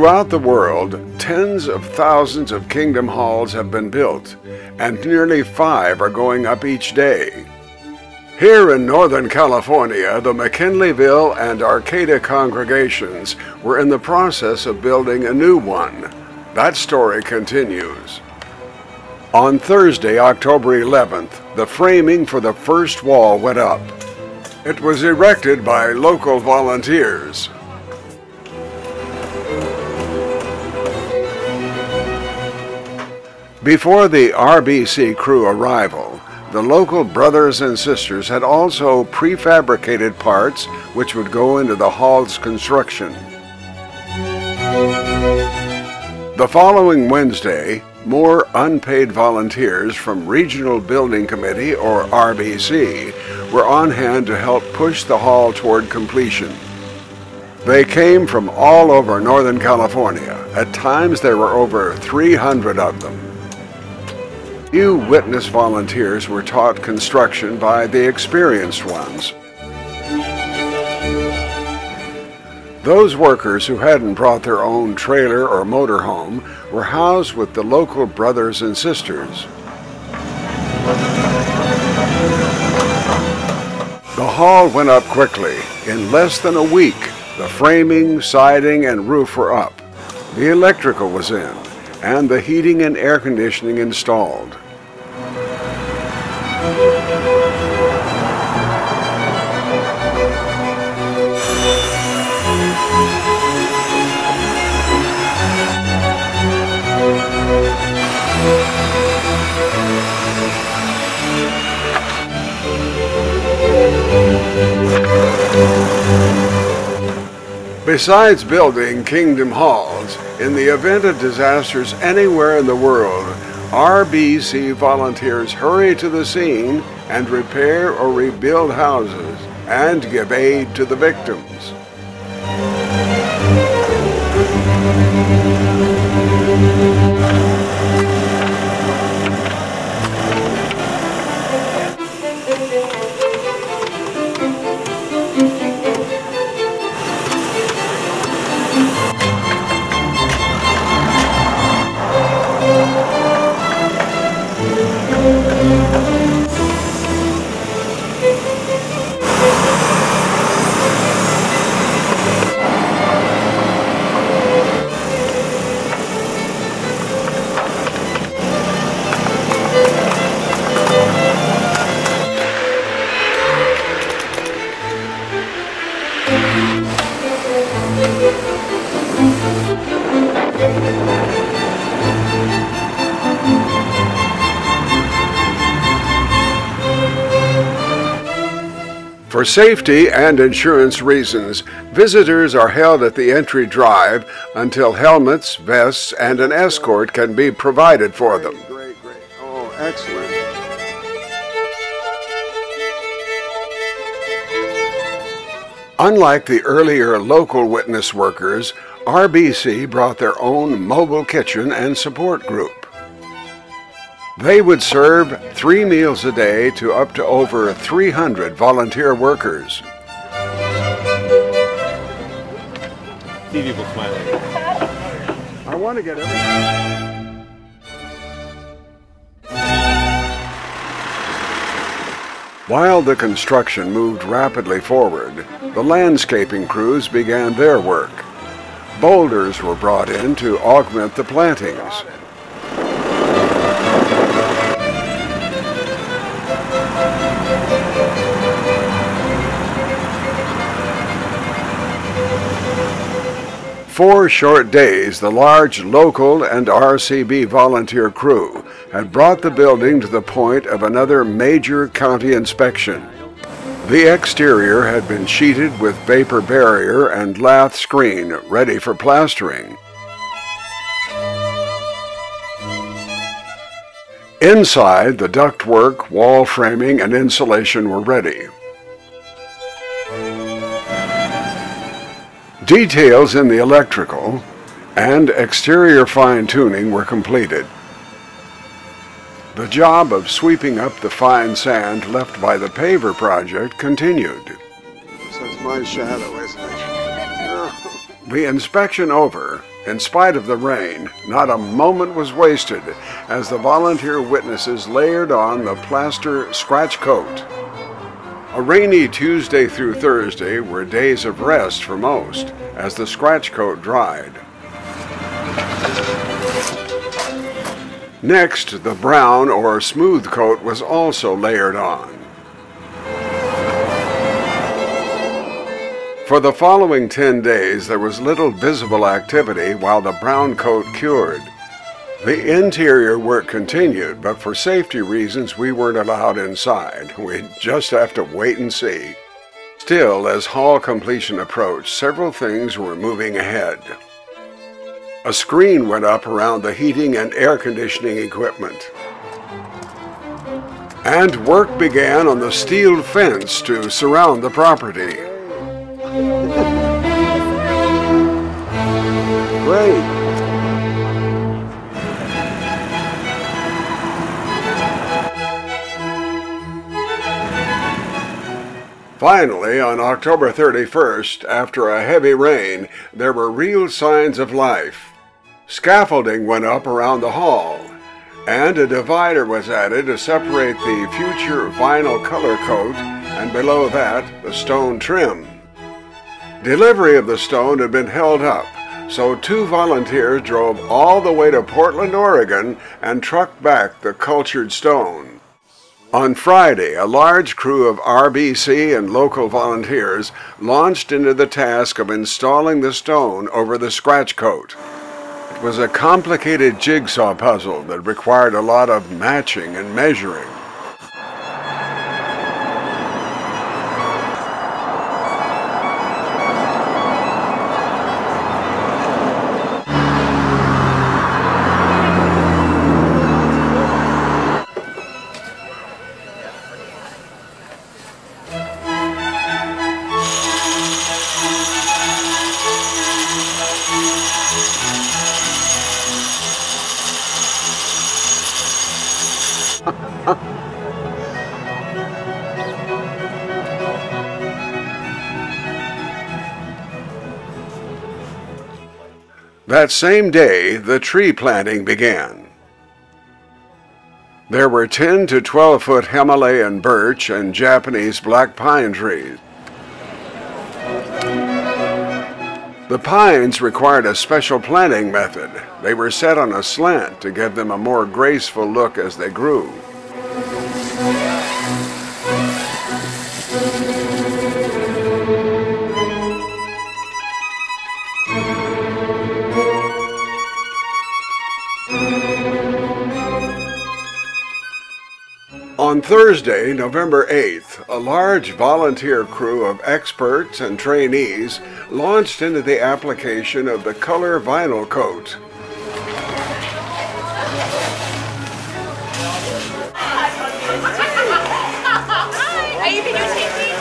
Throughout the world, tens of thousands of kingdom halls have been built, and nearly 5 are going up each day. Here in Northern California, the McKinleyville and Arcata congregations were in the process of building a new one. That story continues. On Thursday, October 11th, the framing for the first wall went up. It was erected by local volunteers. Before the RBC crew arrival, the local brothers and sisters had also prefabricated parts which would go into the hall's construction. The following Wednesday, more unpaid volunteers from Regional Building Committee, or RBC, were on hand to help push the hall toward completion. They came from all over Northern California. At times there were over 300 of them. Few witness volunteers were taught construction by the experienced ones. Those workers who hadn't brought their own trailer or motorhome were housed with the local brothers and sisters. The hall went up quickly. In less than a week, the framing, siding, and roof were up. The electrical was in, and the heating and air conditioning installed. Besides building kingdom halls, in the event of disasters anywhere in the world, RBC volunteers hurry to the scene and repair or rebuild houses and give aid to the victims. For safety and insurance reasons, visitors are held at the entry drive until helmets, vests, and an escort can be provided for them. Great. Oh, excellent. Unlike the earlier local witness workers, RBC brought their own mobile kitchen and support group. They would serve 3 meals a day to up to over 300 volunteer workers. See people smiling. I want to get everything. While the construction moved rapidly forward, the landscaping crews began their work. Boulders were brought in to augment the plantings. Four short days, the large local and RCB volunteer crew had brought the building to the point of another major county inspection. The exterior had been sheeted with vapor barrier and lath screen, ready for plastering. Inside, the ductwork, wall framing, and insulation were ready. Details in the electrical and exterior fine-tuning were completed. The job of sweeping up the fine sand left by the paver project continued. So it's my shadow, isn't it? The inspection over, in spite of the rain, not a moment was wasted as the volunteer witnesses layered on the plaster scratch coat. A rainy Tuesday through Thursday were days of rest for most as the scratch coat dried. Next, the brown or smooth coat was also layered on. For the following 10 days, there was little visible activity while the brown coat cured. The interior work continued, but for safety reasons, we weren't allowed inside. We'd just have to wait and see. Still, as hall completion approached, several things were moving ahead. A screen went up around the heating and air conditioning equipment. And work began on the steel fence to surround the property. Great. Finally, on October 31st, after a heavy rain, there were real signs of life. Scaffolding went up around the hall, and a divider was added to separate the future vinyl color coat, and below that, the stone trim. Delivery of the stone had been held up, so 2 volunteers drove all the way to Portland, Oregon, and trucked back the cultured stone. On Friday, a large crew of RBC and local volunteers launched into the task of installing the stone over the scratch coat. It was a complicated jigsaw puzzle that required a lot of matching and measuring. That same day, the tree planting began. There were 10 to 12-foot Himalayan birch and Japanese black pine trees. The pines required a special planting method. They were set on a slant to give them a more graceful look as they grew. On Thursday, November 8th, a large volunteer crew of experts and trainees launched into the application of the color vinyl coat. Are you videotaping?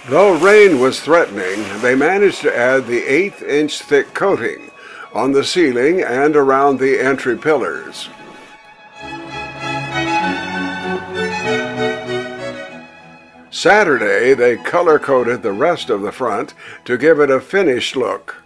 Though rain was threatening, they managed to add the 1/8-inch thick coating on the ceiling and around the entry pillars. Saturday, they color-coded the rest of the front to give it a finished look.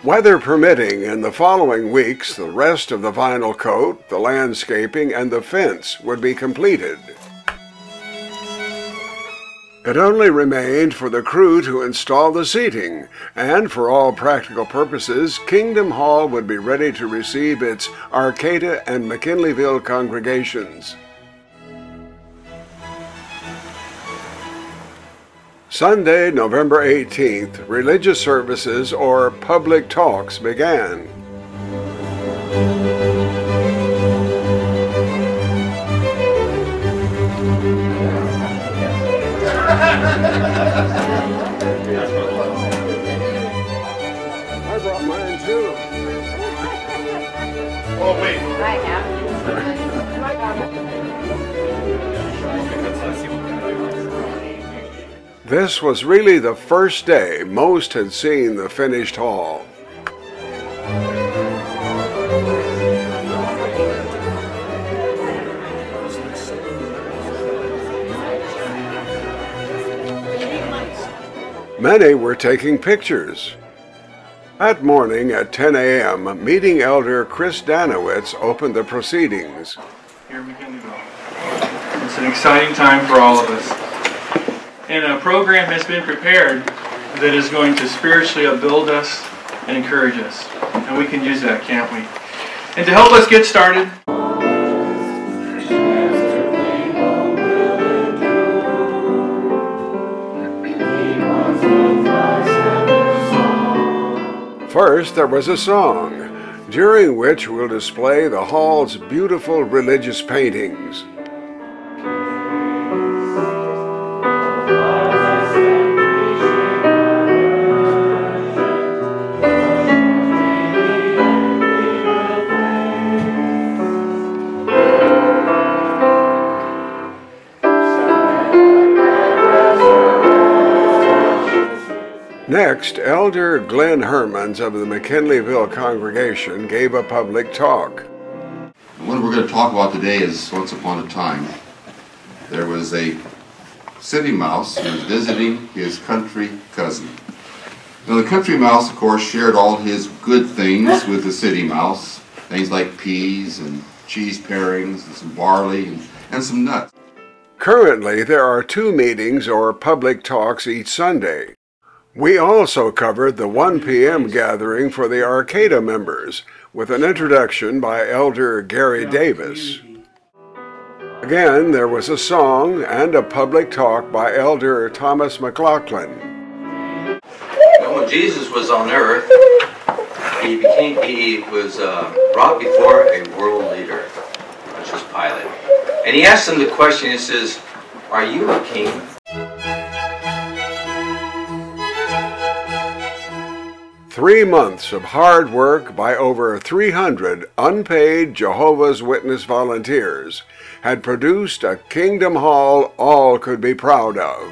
Weather permitting, in the following weeks, the rest of the vinyl coat, the landscaping, and the fence would be completed. It only remained for the crew to install the seating, and for all practical purposes, Kingdom Hall would be ready to receive its Arcata and McKinleyville congregations. Sunday, November 18th, religious services or public talks began. I brought mine too. Oh, wait. I have. This was really the first day most had seen the finished hall. Many were taking pictures. That morning at 10 a.m., meeting elder Chris Danowitz opened the proceedings. Here we can go. It's an exciting time for all of us. And a program has been prepared that is going to spiritually upbuild us and encourage us. And we can use that, can't we? And to help us get started, first, there was a song, during which we'll display the hall's beautiful religious paintings. Next, Elder Glenn Hermans of the McKinleyville congregation gave a public talk. What we're going to talk about today is once upon a time, there was a city mouse who was visiting his country cousin. Now the country mouse, of course, shared all his good things with the city mouse, things like peas and cheese parings and some barley and some nuts. Currently, there are 2 meetings or public talks each Sunday. We also covered the 1 p.m. gathering for the Arcata members, with an introduction by Elder Gary Davis. Again, there was a song and a public talk by Elder Thomas McLaughlin. When Jesus was on earth, he was brought before a world leader, which was Pilate. And he asked him the question, he says, "Are you a king?" 3 months of hard work by over 300 unpaid Jehovah's Witness volunteers had produced a Kingdom Hall all could be proud of.